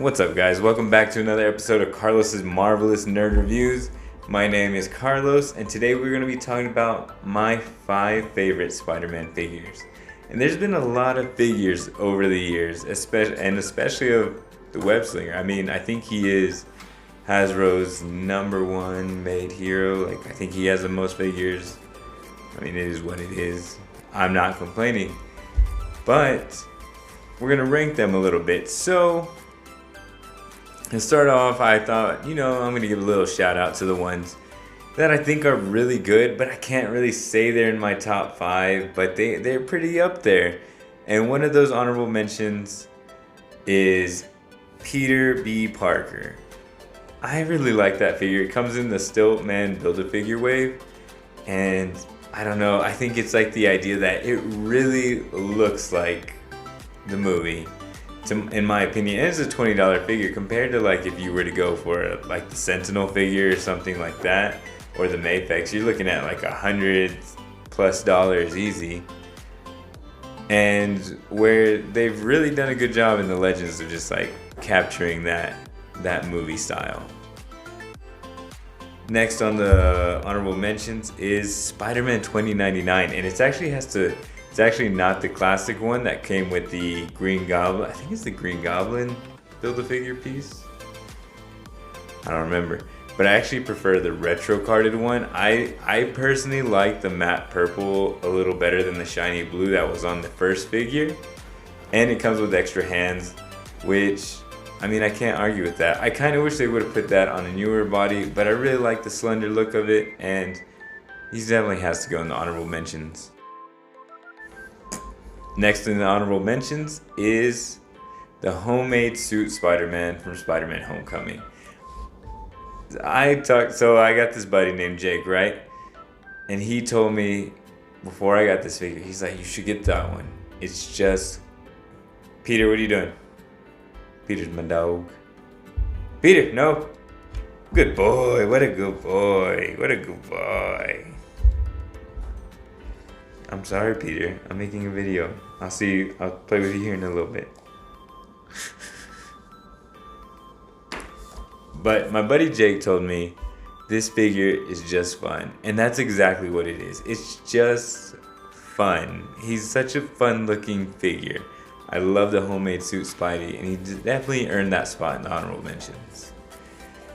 What's up, guys? Welcome back to another episode of Carlos's Marvelous Nerd Reviews. My name is Carlos, and today we're going to be talking about my 5 favorite Spider-Man figures. And there's been a lot of figures over the years, especially of the web slinger. I mean, I think he is Hasbro's #1 made hero. Like, I think he has the most figures. I mean, it is what it is. I'm not complaining. But we're going to rank them a little bit. So, to start off, I thought, I'm going to give a little shout out to the ones that I think are really good, but I can't really say they're in my top 5, but they're pretty up there. And one of those honorable mentions is Peter B. Parker. I really like that figure. It comes in the Stiltman Build-A-Figure wave, and I don't know, I think it's like the idea that it really looks like the movie. In my opinion, it's a $20 figure compared to like if you were to go for like the Sentinel figure or something like that, or the Mafex, you're looking at like $100+ easy. And where they've really done a good job in the Legends of just like capturing that movie style. Next on the honorable mentions is Spider-Man 2099, and it's actually not the classic one that came with the Green Goblin. I think it's the Green Goblin Build-A-Figure piece. I don't remember. But I actually prefer the retro carded one. I personally like the matte purple a little better than the shiny blue that was on the first figure. And it comes with extra hands, which, I mean, I can't argue with that. I kind of wish they would have put that on a newer body, but I really like the slender look of it, and he definitely has to go in the honorable mentions. Next in the honorable mentions is the homemade suit Spider-Man from Spider-Man Homecoming. I got this buddy named Jake, right? And he told me before I got this figure, he's like, you should get that one. It's just, Peter, what are you doing? Peter's my dog. Peter, no. Good boy, what a good boy, what a good boy. I'm sorry, Peter. I'm making a video. I'll play with you here in a little bit. But my buddy Jake told me this figure is just fun. And that's exactly what it is. It's just fun. He's such a fun looking figure. I love the homemade suit Spidey, and he definitely earned that spot in the honorable mentions.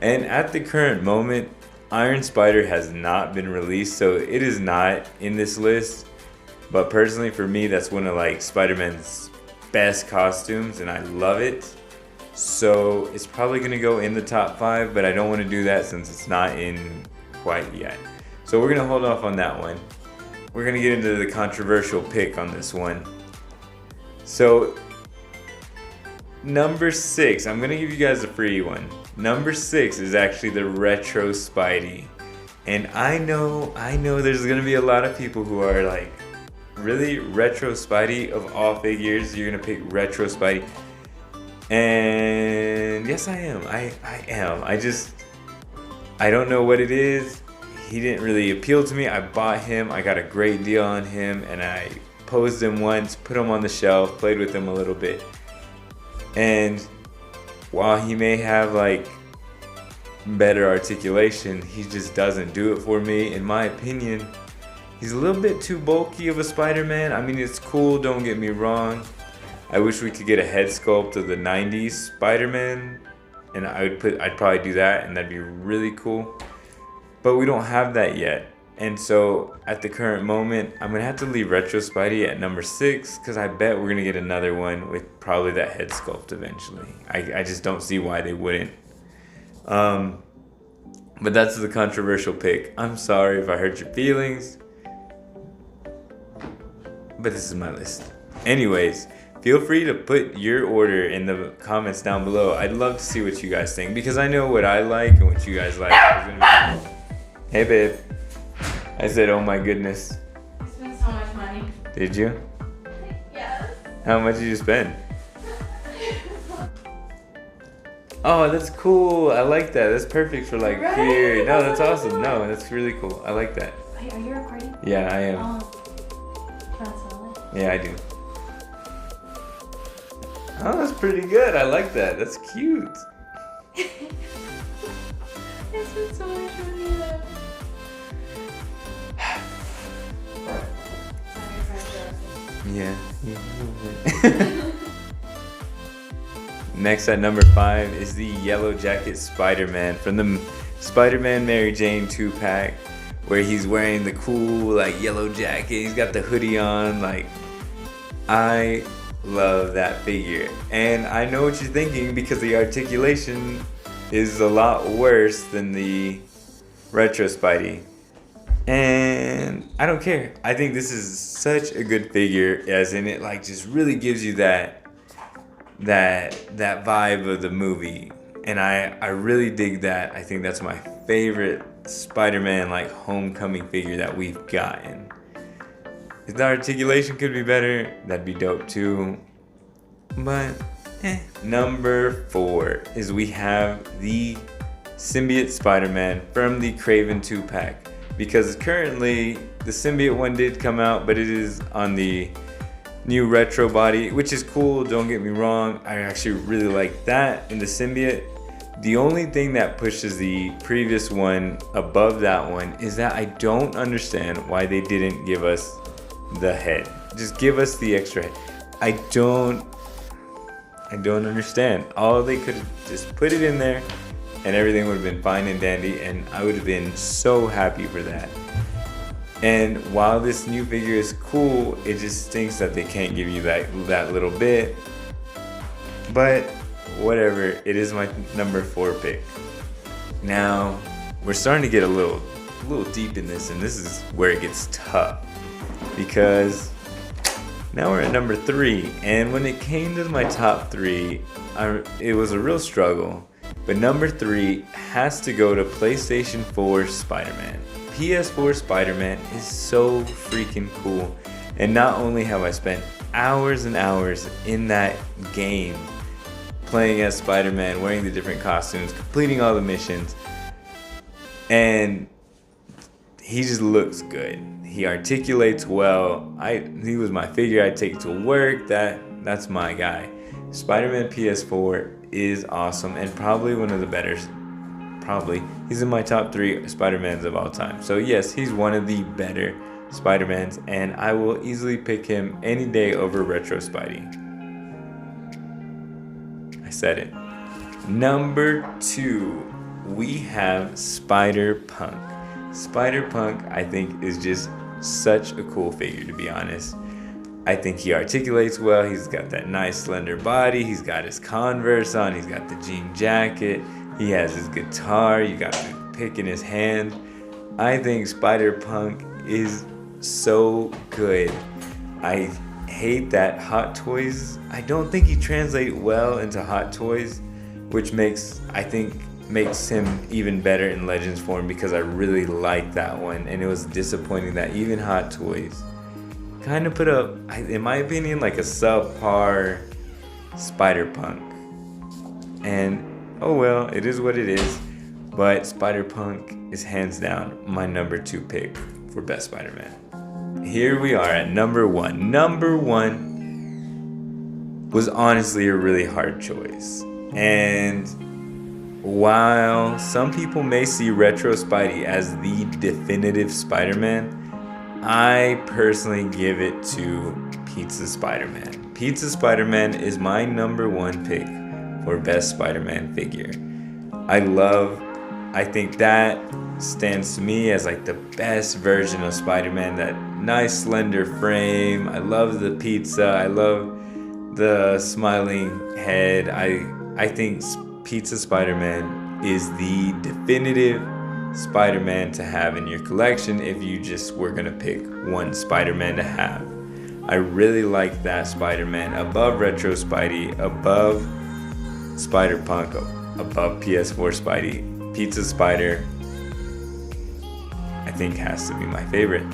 And at the current moment, Iron Spider has not been released, so it is not in this list. But personally, for me, that's one of like Spider-Man's best costumes, and I love it. So it's probably gonna go in the top 5, but I don't want to do that since it's not in quite yet. So we're gonna hold off on that one. We're gonna get into the controversial pick on this one. So number 6, I'm gonna give you guys a free one. Number 6 is actually the retro Spidey, and I know there's gonna be a lot of people who are like, really, retro Spidey of all figures, you're gonna pick retro Spidey? And yes, I am. I am. I don't know what it is. He didn't really appeal to me. I bought him. I got a great deal on him, and I posed him once, put him on the shelf, played with him a little bit. And while he may have like better articulation, he just doesn't do it for me. In my opinion, he's a little bit too bulky of a Spider-Man. I mean, it's cool, don't get me wrong. I wish we could get a head sculpt of the 90s Spider-Man, and I'd probably do that, and that'd be really cool. But we don't have that yet. And so at the current moment, I'm gonna have to leave retro Spidey at number 6, because I bet we're gonna get another one with probably that head sculpt eventually. I just don't see why they wouldn't. But that's the controversial pick. I'm sorry if I hurt your feelings, but this is my list. Anyways, feel free to put your order in the comments down below. I'd love to see what you guys think, because I know what I like and what you guys like. Hey babe. I said, oh my goodness. I spent so much money. Did you? Yes. How much did you spend? Oh, that's cool. I like that. That's perfect for like right? here. No, that's awesome. No, that's really cool. I like that. Wait, are you recording? Yeah, I am. That's solid. Yeah, I do. Oh, that's pretty good. I like that. That's cute. I spent so much money though. Yeah. Next at number 5 is the Yellow Jacket Spider-Man from the Spider-Man Mary Jane 2-pack, where he's wearing the cool like yellow jacket. He's got the hoodie on. Like, I love that figure, and I know what you're thinking because the articulation is a lot worse than the retro Spidey. And I don't care. I think this is such a good figure, as in it like just really gives you that vibe of the movie, and I really dig that. I think that's my favorite Spider-Man like homecoming figure that we've gotten. If the articulation could be better, that'd be dope too. But Number 4 is we have the Symbiote Spider-Man from the Craven 2-pack. Because currently the Symbiote one did come out, but it is on the new retro body, which is cool, don't get me wrong. I actually really like that in the Symbiote. The only thing that pushes the previous one above that one is that I don't understand why they didn't give us the head. Just give us the extra head. I don't understand. All they could have just put it in there and everything would have been fine and dandy, and I would have been so happy for that. And while this new figure is cool, it just stinks that they can't give you that little bit. But whatever, it is my number 4 pick. Now, we're starting to get a little deep in this, and this is where it gets tough. Because now we're at number 3, and when it came to my top 3, it was a real struggle. But number 3 has to go to PlayStation 4 Spider-Man. PS4 Spider-Man is so freaking cool. And not only have I spent hours and hours in that game playing as Spider-Man, wearing the different costumes, completing all the missions, and he just looks good. He articulates well. He was my figure I'd take to work. That's my guy. Spider-Man PS4 is awesome and probably one of the better. He's in my top 3 Spider-Mans of all time. So yes, he's one of the better Spider-Mans, and I will easily pick him any day over Retro Spidey. I said it. Number 2, we have Spider-Punk. Spider-Punk, I think, is just such a cool figure, to be honest. I think he articulates well. He's got that nice slender body. He's got his Converse on. He's got the jean jacket. He has his guitar. You got the pick in his hand. I think Spider-Punk is so good. I hate that Hot Toys, I don't think he translates well into Hot Toys, which makes him even better in Legends form, because I really like that one, and it was disappointing that even Hot Toys kind of put up, in my opinion, like a subpar Spider-Punk. And oh well, it is what it is. But Spider-Punk is hands down my number 2 pick for best Spider-Man. Here we are at number 1. Number 1 was honestly a really hard choice. And while some people may see Retro Spidey as the definitive Spider-Man, I personally give it to Pizza Spider-Man. Pizza Spider-Man is my number 1 pick for best Spider-Man figure. I think that stands to me as like the best version of Spider-Man. That nice slender frame. I love the pizza. I love the smiling head. I think Pizza Spider-Man is the definitive Spider-Man to have in your collection if you just were gonna pick one Spider-Man to have. I really like that Spider-Man above Retro Spidey, above Spider-Punk, above PS4 Spidey. Pizza Spider, I think, has to be my favorite.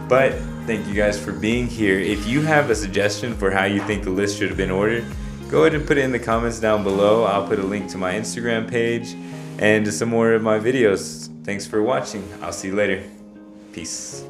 But thank you guys for being here. If you have a suggestion for how you think the list should have been ordered, go ahead and put it in the comments down below. I'll put a link to my Instagram page and to some more of my videos. Thanks for watching. I'll see you later. Peace.